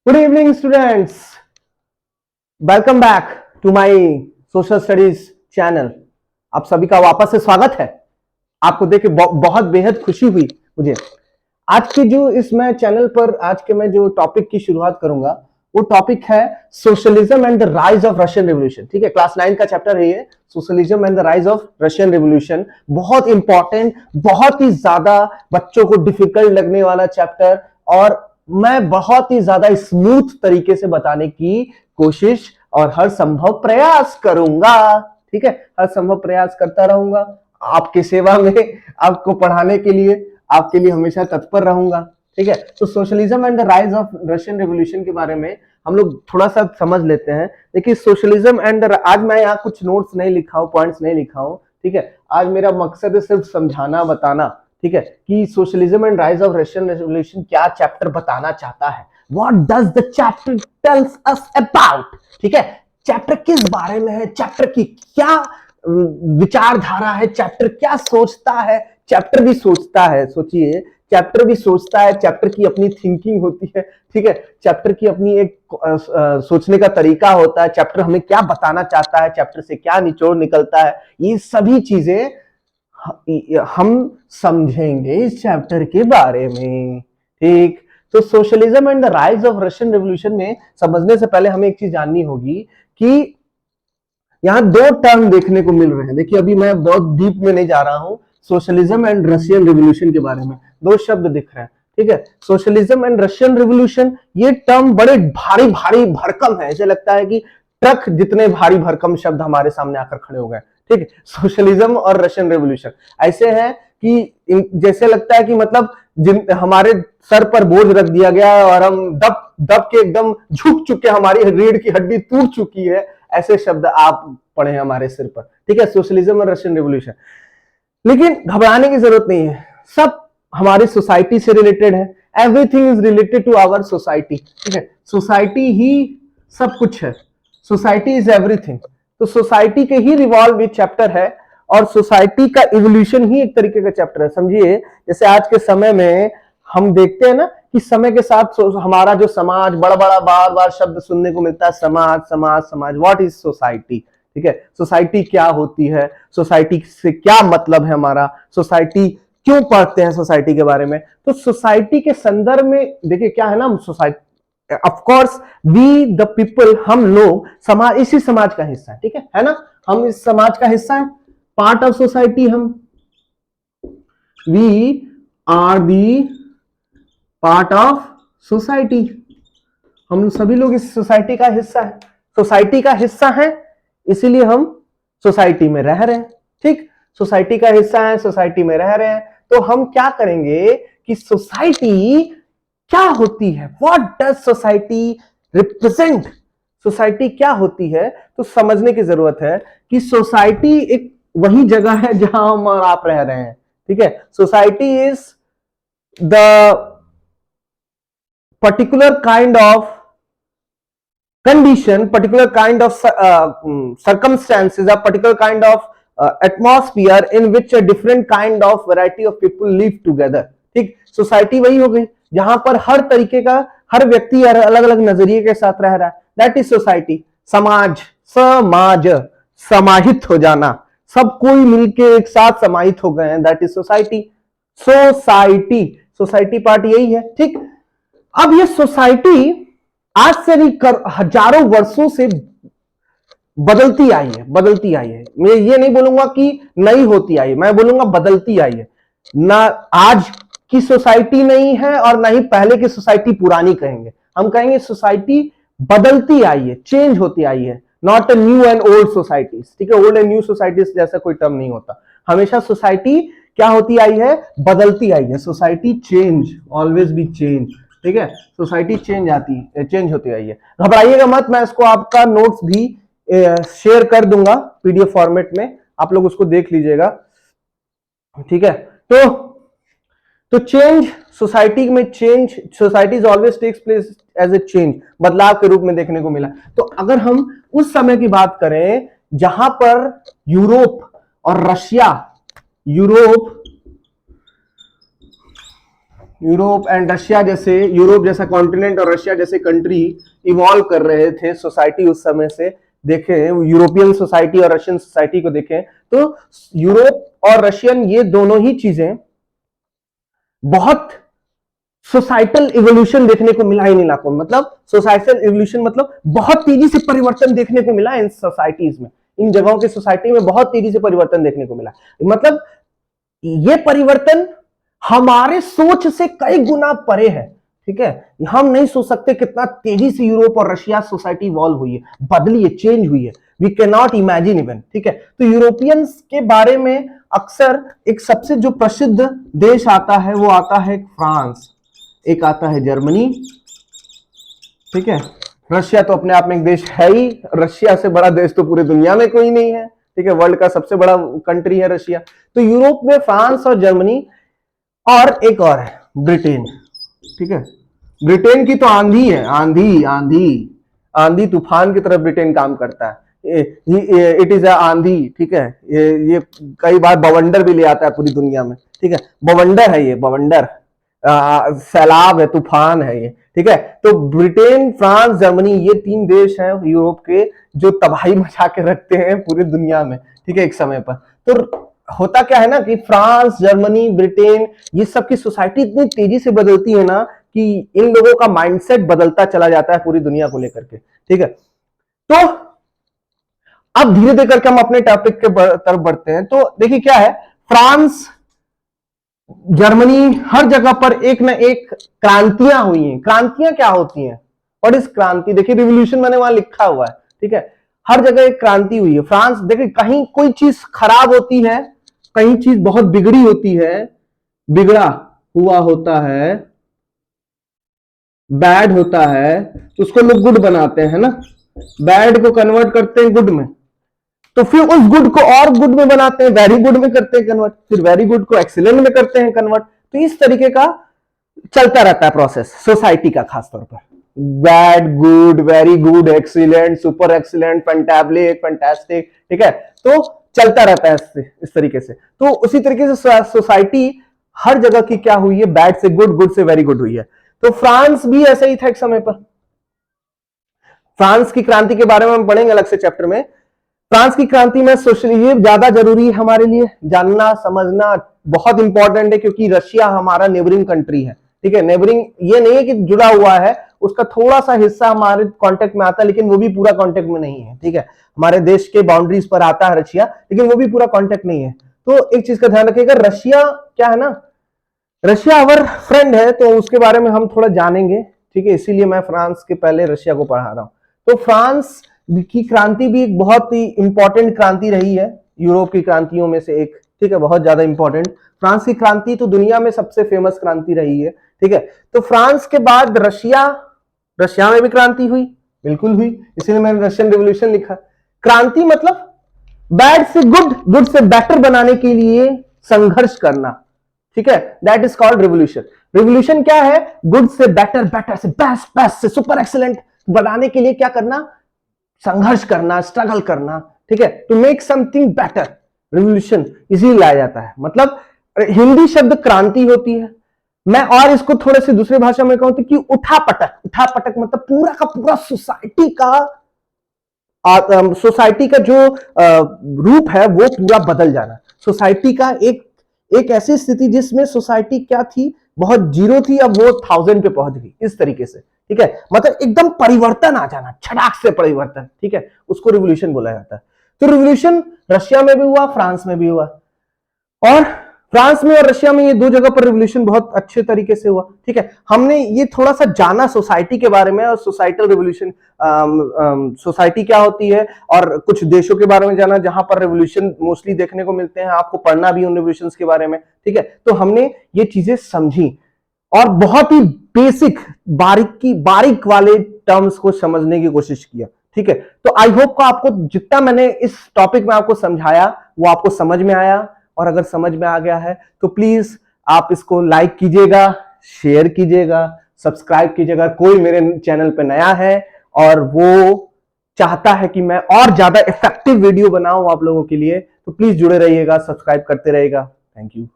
Good evening students, welcome back to my social studies channel. आप सभी का वापस से स्वागत है। आपको देख के बहुत बेहद खुशी हुई मुझे। आज की जो इस मैं चैनल पर आज के मैं जो टॉपिक की शुरुआत करूंगा वो टॉपिक है socialism and the rise of Russian revolution. ठीक है, क्लास 9 का चैप्टर है ये, socialism and the rise of Russian revolution. बहुत इंपॉर्टेंट, बहुत ही ज्यादा बच्चों को डिफिकल्ट लगने वाला चैप्टर, और मैं बहुत ही ज्यादा स्मूथ तरीके से बताने की कोशिश और हर संभव प्रयास करूंगा। ठीक है, हर संभव प्रयास करता रहूंगा आपकी सेवा में, आपको पढ़ाने के लिए, आपके लिए हमेशा तत्पर रहूंगा। ठीक है, तो socialism and the rise of Russian revolution के बारे में हम लोग थोड़ा सा समझ लेते हैं। देखिए, सोशलिज्म एंड आज मैं यहाँ कुछ नोट्स नहीं लिखा हूं, पॉइंट्स नहीं लिखा हूं। ठीक है, आज मेरा मकसद है सिर्फ समझाना, बताना। ठीक है, कि socialism and rise of Russian revolution क्या चैप्टर बताना चाहता है। What does the chapter tells us about. ठीक है, चैप्टर किस बारे में है, चैप्टर की क्या विचारधारा है, चैप्टर क्या सोचता है। चैप्टर भी सोचता है, सोचिए, चैप्टर भी सोचता है, चैप्टर की अपनी थिंकिंग होती है। ठीक है, चैप्टर की अपनी एक सोचने का तरीका होता है। चैप्टर हमें क्या बताना चाहता है, चैप्टर से क्या निचोड़ निकलता है, ये सभी चीजें हम समझेंगे इस चैप्टर के बारे में। ठीक, तो socialism and the rise of Russian revolution में समझने से पहले हमें एक चीज जाननी होगी कि यहां दो टर्म देखने को मिल रहे हैं। देखिए, अभी मैं बहुत डीप में नहीं जा रहा हूं, सोशलिज्म एंड रशियन रेवोल्यूशन के बारे में दो शब्द दिख रहे हैं। ठीक है, सोशलिज्म एंड रशियन रेवोल्यूशन, ये टर्म बड़े भारी भारी भरकम है। ऐसे लगता है कि ट्रक जितने भारी भरकम शब्द हमारे सामने आकर खड़े हो गए। ठीक है, सोशलिज्म और रशियन रेवोल्यूशन ऐसे हैं कि जैसे लगता है कि मतलब जिन हमारे सर पर बोझ रख दिया गया है और हम दब दब के एकदम झुक चुके, हमारी रीढ़ की हड्डी टूट चुकी है, ऐसे शब्द आप पढ़े हैं हमारे सिर पर। ठीक है, सोशलिज्म और रशियन रेवोल्यूशन। लेकिन घबराने की जरूरत नहीं है, सब हमारी सोसाइटी से रिलेटेड है। Everything is related to our society. ठीक है, सोसाइटी ही सब कुछ है, सोसाइटी इज एवरीथिंग। तो सोसाइटी के ही रिवॉल्व ये चैप्टर है, और सोसाइटी का इवोल्यूशन ही एक तरीके का चैप्टर है। समझिए, जैसे आज के समय में हम देखते हैं ना कि समय के साथ हमारा जो समाज, बड़ा बड़ा बार बार शब्द सुनने को मिलता है, समाज समाज समाज। What is society. ठीक है, सोसाइटी क्या होती है, सोसाइटी से क्या मतलब है हमारा, सोसाइटी क्यों पढ़ते हैं सोसाइटी के बारे में। तो सोसाइटी के संदर्भ में देखिए क्या है ना, society of course we the people, हम लोग समाज, इसी समाज का हिस्सा है। ठीक है ना, हम इस समाज का हिस्सा है, पार्ट ऑफ सोसाइटी। हम we are the part of society, हम सभी लोग इस सोसाइटी का हिस्सा है, सोसाइटी का हिस्सा है, इसीलिए हम सोसाइटी में रह रहे हैं। ठीक, सोसाइटी का हिस्सा है, सोसाइटी में रह रहे हैं, तो हम क्या करेंगे कि सोसाइटी क्या होती है, what does society represent, society क्या होती है, तो समझने की जरूरत है कि सोसाइटी एक वही जगह है जहां हम और आप रह रहे हैं। ठीक है, society is the particular kind of condition, particular kind of circumstances, a particular kind of atmosphere in which a different kind of variety of people live together. ठीक, सोसाइटी वही हो गई जहां पर हर तरीके का, हर व्यक्ति अलग अलग नजरिए के साथ रह रहा है। That is society. समाज, समाज, समाहित हो जाना, सब कोई मिलके एक साथ समाहित हो गए हैं, that is society. Society, society part यही है। ठीक, अब ये सोसाइटी आज से नहीं, हजारों वर्षों से बदलती आई है, बदलती आई है। मैं ये नहीं बोलूंगा कि नई होती आई है, मैं बोलूंगा बदलती आई है। ना आज की सोसाइटी नहीं है और ना ही पहले की सोसाइटी पुरानी कहेंगे, हम कहेंगे सोसाइटी बदलती आई है, चेंज होती आई है। Not a new and old societies. ठीक है, ओल्ड एंड न्यू सोसाइटीज जैसा कोई टर्म नहीं होता। हमेशा सोसाइटी क्या होती आई है, बदलती आई है। Society change, always be change. ठीक है, सोसाइटी चेंज आती है, चेंज होती आई है। घबराइएगा मत, मैं इसको आपका नोट्स भी शेयर कर दूंगा पीडीएफ फॉर्मेट में, आप लोग उसको देख लीजिएगा। ठीक है, तो चेंज, सोसाइटी में change, society always takes place as a change, बदलाव के रूप में देखने को मिला। तो अगर हम उस समय की बात करें जहां पर यूरोप और Russia, Europe Europe and Russia जैसे, यूरोप जैसा कॉन्टिनेंट और रशिया जैसे कंट्री इवॉल्व कर रहे थे सोसाइटी उस समय से। देखें यूरोपियन सोसाइटी और रशियन सोसाइटी को देखें तो यूरोप और रशियन ये दोनों ही चीजें बहुत सोसाइटल इवोल्यूशन देखने को मिला इन इलाकों में। मतलब सोसाइटल इवोल्यूशन मतलब बहुत तेजी से परिवर्तन देखने को मिला इन सोसाइटीज में, इन जगहों की सोसाइटी में बहुत तेजी से परिवर्तन देखने को मिला। मतलब ये परिवर्तन हमारे सोच से कई गुना परे है, ठीक है। हम नहीं सोच सकते कितना तेजी से यूरोप और रशिया सोसाइटी इवॉल्व हुई है, बदली है, चेंज हुई है। We can not imagine even, ठीक है। तो यूरोपियंस के बारे में अक्सर एक सबसे जो प्रसिद्ध देश आता है वो आता है फ्रांस, एक आता है जर्मनी, ठीक है। रशिया तो अपने आप में एक देश है ही, रशिया से बड़ा देश तो पूरी दुनिया में कोई नहीं है, ठीक है। वर्ल्ड का सबसे बड़ा कंट्री है रशिया। तो यूरोप में फ्रांस और जर्मनी और एक और है ब्रिटेन, ठीक है। ब्रिटेन की तो आंधी है, आंधी आंधी आंधी तूफान की तरफ ब्रिटेन काम करता है। इट इज आंधी, ठीक है। ये कई बार बवंडर भी ले आता है पूरी दुनिया में, ठीक है। बवंडर है ये, बवंडर सैलाब है, तूफान है ये, ठीक है। तो ब्रिटेन, फ्रांस, जर्मनी ये तीन देश हैं यूरोप के जो तबाही मचा के रखते हैं पूरी दुनिया में, ठीक है, एक समय पर। तो होता क्या है ना कि फ्रांस, जर्मनी, ब्रिटेन ये सब की सोसाइटी इतनी तेजी से बदलती है ना कि इन लोगों का माइंडसेट बदलता चला जाता है पूरी दुनिया को लेकर के, ठीक है। तो अब धीरे धीरे करके हम अपने टॉपिक के तरफ बढ़ते हैं। तो देखिए क्या है, फ्रांस, जर्मनी, हर जगह पर एक ना एक क्रांतियां हुई हैं। क्रांतियां क्या होती हैं और इस क्रांति, देखिए रिवोल्यूशन मैंने वहां लिखा हुआ है, ठीक है। हर जगह एक क्रांति हुई है। फ्रांस देखिए, कहीं कोई चीज खराब होती है, कहीं चीज बहुत बिगड़ी होती है, बिगड़ा हुआ होता है, बैड होता है, तो उसको लोग गुड बनाते हैं ना, बैड को कन्वर्ट करते हैं गुड में, तो फिर उस गुड को और गुड में बनाते हैं, वेरी गुड में करते हैं कन्वर्ट, फिर वेरी गुड को एक्सीलेंट में करते हैं कन्वर्ट। तो इस तरीके का चलता रहता है प्रोसेस सोसाइटी का, खासतौर पर bad, good, very good, excellent, super excellent, fantablic, fantastic, ठीक है। तो चलता रहता है इस तरीके से। तो उसी तरीके से सोसाइटी हर जगह की क्या हुई है, बैड से गुड, गुड से वेरी गुड हुई है। तो फ्रांस भी ऐसा ही था एक समय पर। फ्रांस की क्रांति के बारे में हम पढ़ेंगे अलग से चैप्टर में। फ्रांस की क्रांति में सोशलिज्म ये ज्यादा जरूरी है हमारे लिए जानना समझना, बहुत इंपॉर्टेंट है, क्योंकि रशिया हमारा नेबरिंग कंट्री है, ठीक है। नेबरिंग ये नहीं है कि जुड़ा हुआ है, उसका थोड़ा सा हिस्सा हमारे कांटेक्ट में आता है, लेकिन वो भी पूरा कांटेक्ट में नहीं है, ठीक है। हमारे देश के बाउंड्रीज पर आता है रशिया, लेकिन वो भी पूरा कांटेक्ट नहीं है। तो एक चीज का ध्यान रखिएगा, रशिया क्या है ना, रशिया अवर फ्रेंड है, तो उसके बारे में हम थोड़ा जानेंगे, ठीक है। इसीलिए मैं फ्रांस के पहले रशिया को पढ़ा रहा हूं। तो फ्रांस की क्रांति भी एक बहुत ही इंपॉर्टेंट क्रांति रही है, यूरोप की क्रांतियों में से एक, ठीक है, बहुत ज्यादा इंपॉर्टेंट। फ्रांस की क्रांति तो दुनिया में सबसे फेमस क्रांति रही है, ठीक है। तो फ्रांस के बाद रशिया, रशिया में भी क्रांति हुई, बिल्कुल हुई, इसीलिए मैंने रशियन रिवॉल्यूशन लिखा। क्रांति मतलब बैड से गुड, गुड से बेटर बनाने के लिए संघर्ष करना, ठीक है, that is called revolution. Revolution क्या है, गुड से बेटर, बेटर से बेस्ट, बेस्ट से सुपर एक्सीलेंट बनाने के लिए क्या करना, संघर्ष करना, स्ट्रगल करना, ठीक है, to make something better. Revolution इसीलिए लाया जाता है। मतलब हिंदी शब्द क्रांति होती है, मैं और इसको थोड़े से दूसरी भाषा में कहूं तो कि उठापटक, उठापटक मतलब पूरा का पूरा सोसाइटी का जो रूप है वो पूरा बदल जाना। सोसाइटी का एक ऐसी स्थिति जिसमें सोसाइटी क्या थी, बहुत जीरो थी, अब वो 1000 पे पहुंच गई, इस तरीके से, ठीक है। मतलब एकदम परिवर्तन आ जाना, छटाक से परिवर्तन, ठीक है, उसको रिवॉल्यूशन बोला जाता है। तो रिवॉल्यूशन रशिया में भी हुआ, फ्रांस में भी हुआ, और फ्रांस में और रशिया में ये दो जगह पर रिवॉल्यूशन बहुत अच्छे तरीके से हुआ, ठीक है। हमने ये थोड़ा सा जाना सोसाइटी के बारे में और सोसाइटल रिवॉल्यूशन, सोसाइटी क्या होती है, और कुछ देशों के बारे में जाना जहां पर रिवॉल्यूशन मोस्टली देखने को मिलते हैं, आपको पढ़ना भी उन रिवॉल्यूशंस के बारे में, ठीक है। तो हमने ये चीजें समझी और बहुत ही बेसिक बारीक वाले टर्म्स को समझने की कोशिश किया, ठीक है। तो आई होप का आपको जितना मैंने इस टॉपिक में आपको समझाया वो आपको समझ में आया, और अगर समझ में आ गया है तो प्लीज आप इसको लाइक कीजिएगा, शेयर कीजिएगा, सब्सक्राइब कीजिएगा। कोई मेरे चैनल पे नया है और वो चाहता है कि मैं और ज्यादा इफेक्टिव वीडियो बनाऊं आप लोगों के लिए, तो प्लीज जुड़े रहिएगा, सब्सक्राइब करते रहिएगा। Thank you.